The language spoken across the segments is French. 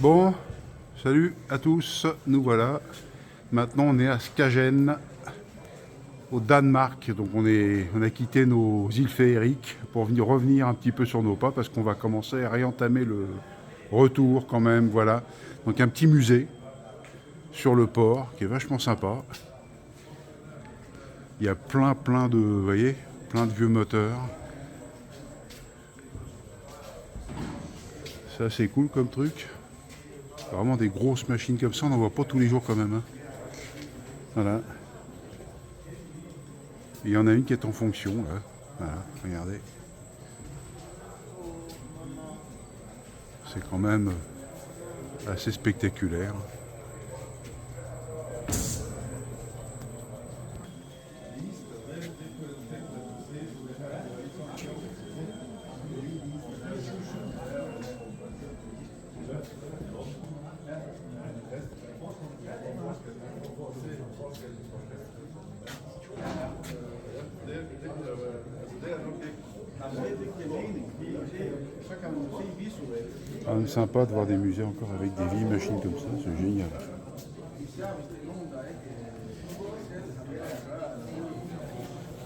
Bon, salut à tous, nous voilà. Maintenant on est à Skagen, au Danemark. Donc on a quitté nos îles féeriques pour revenir un petit peu sur nos pas parce qu'on va commencer à réentamer le retour quand même. Voilà. Donc un petit musée sur le port qui est vachement sympa. Il y a plein de, vous voyez, plein de vieux moteurs. Ça c'est cool comme truc. Vraiment des grosses machines comme ça, on n'en voit pas tous les jours quand même, hein. Voilà. Il y en a une qui est en fonction là. Voilà, regardez. C'est quand même assez spectaculaire. Quand même sympa de voir des musées encore avec des vieilles machines comme ça, c'est génial.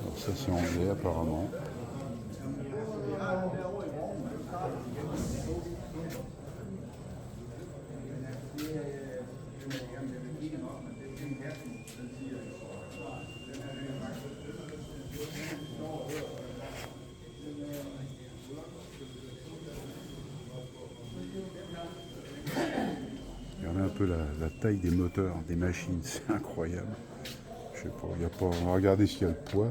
Alors ça c'est anglais apparemment. Regardez un peu la taille des moteurs, des machines, c'est incroyable. Je sais pas, il y a pas. On va regarder s'il y a le poids.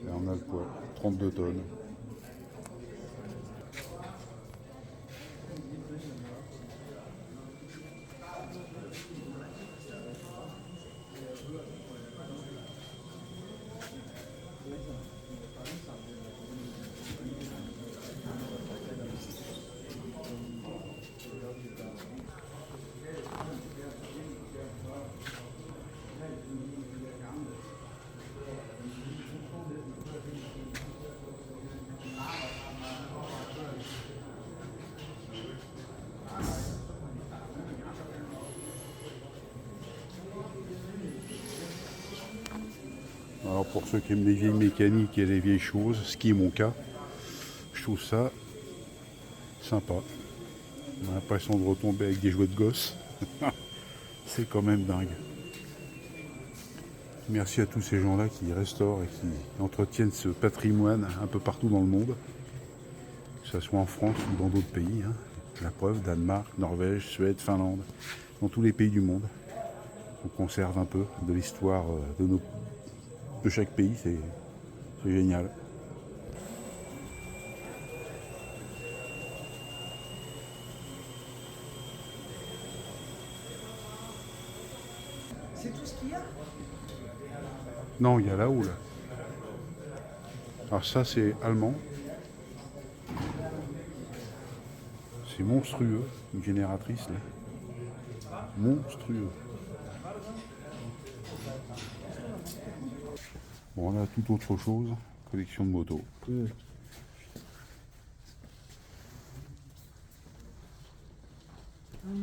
Là on a le poids, 32 tonnes. Alors pour ceux qui aiment les vieilles mécaniques et les vieilles choses, ce qui est mon cas, je trouve ça sympa. On a l'impression de retomber avec des jouets de gosse. C'est quand même dingue. Merci à tous ces gens-là qui restaurent et qui entretiennent ce patrimoine un peu partout dans le monde, que ce soit en France ou dans d'autres pays, hein. La preuve, Danemark, Norvège, Suède, Finlande, dans tous les pays du monde. On conserve un peu de l'histoire de chaque pays, c'est génial. C'est tout ce qu'il y a? Non, il y a là-haut, là. Alors ça, c'est allemand. C'est monstrueux, une génératrice, là. Monstrueux. Bon, là, tout autre chose. Collection de motos. Non,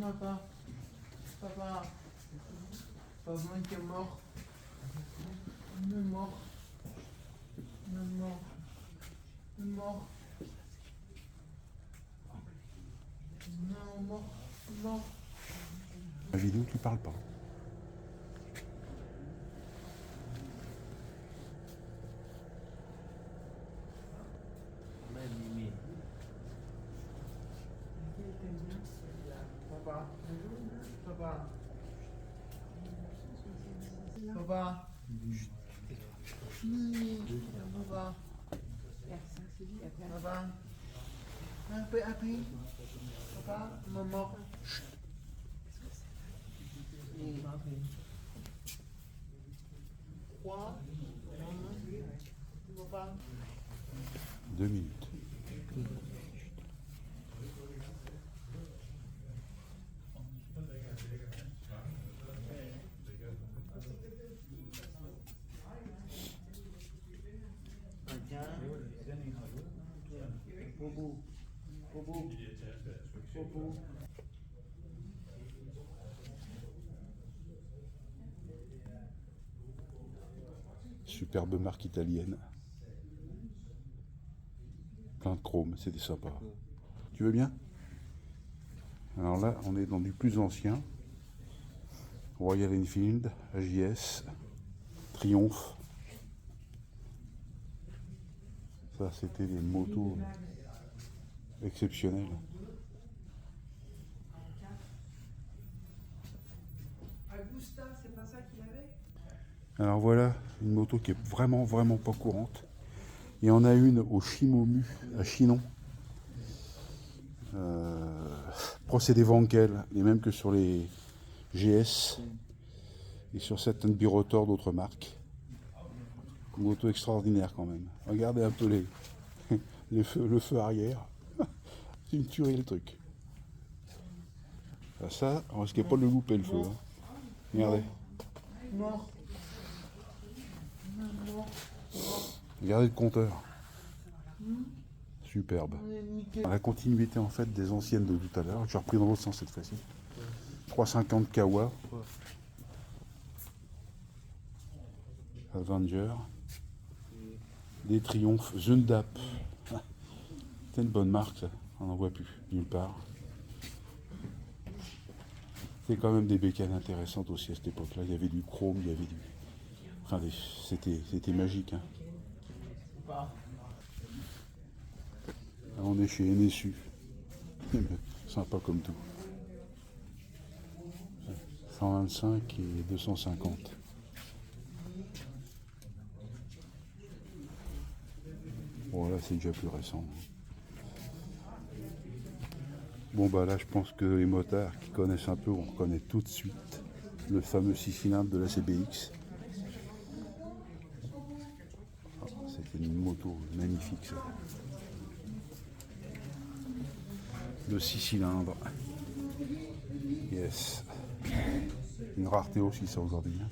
papa. Papa. Papa qui est mort. Il est mort. Il est mort. Il est mort. Non, mort. Mort. La vidéo, tu parles pas. Papa. Papa. Papa. Papa. Papa. Après. Papa. Maman. Quoi? Papa. 2 minutes. Superbe marque italienne. Plein de chrome, c'était sympa. Tu veux bien? Alors là, on est dans du plus ancien. Royal Enfield, AJS, Triumph. Ça, c'était des motos exceptionnelles. Augusta, c'est pas ça qu'il avait? Alors voilà, une moto qui est vraiment pas courante. Et on a une au Shimomu à Chinon. Procédé Wankel, les mêmes que sur les GS et sur certaines birotors d'autres marques. Une moto extraordinaire quand même. Regardez un peu le feu arrière. C'est une tuerie le truc. Ça, on risquait pas de le louper le feu. Hein. Regardez. Mort. Regardez le compteur. Superbe. La continuité en fait des anciennes de tout à l'heure. J'ai repris dans l'autre sens cette fois-ci. 350 Kawa. Avenger. Des Triumph Zundap. C'est une bonne marque ça. On n'en voit plus nulle part. C'est quand même des bécanes intéressantes aussi à cette époque-là. Il y avait du chrome, il y avait du... Enfin, c'était magique. Hein. Là, on est chez NSU. Sympa comme tout. 125 et 250. Bon là c'est déjà plus récent. Bon bah là je pense que les motards qui connaissent un peu, on reconnaît tout de suite le fameux 6 cylindres de la CBX. Oh, c'était une moto magnifique ça. Le 6 cylindres. Yes. Une rareté aussi ça aujourd'hui. Hein.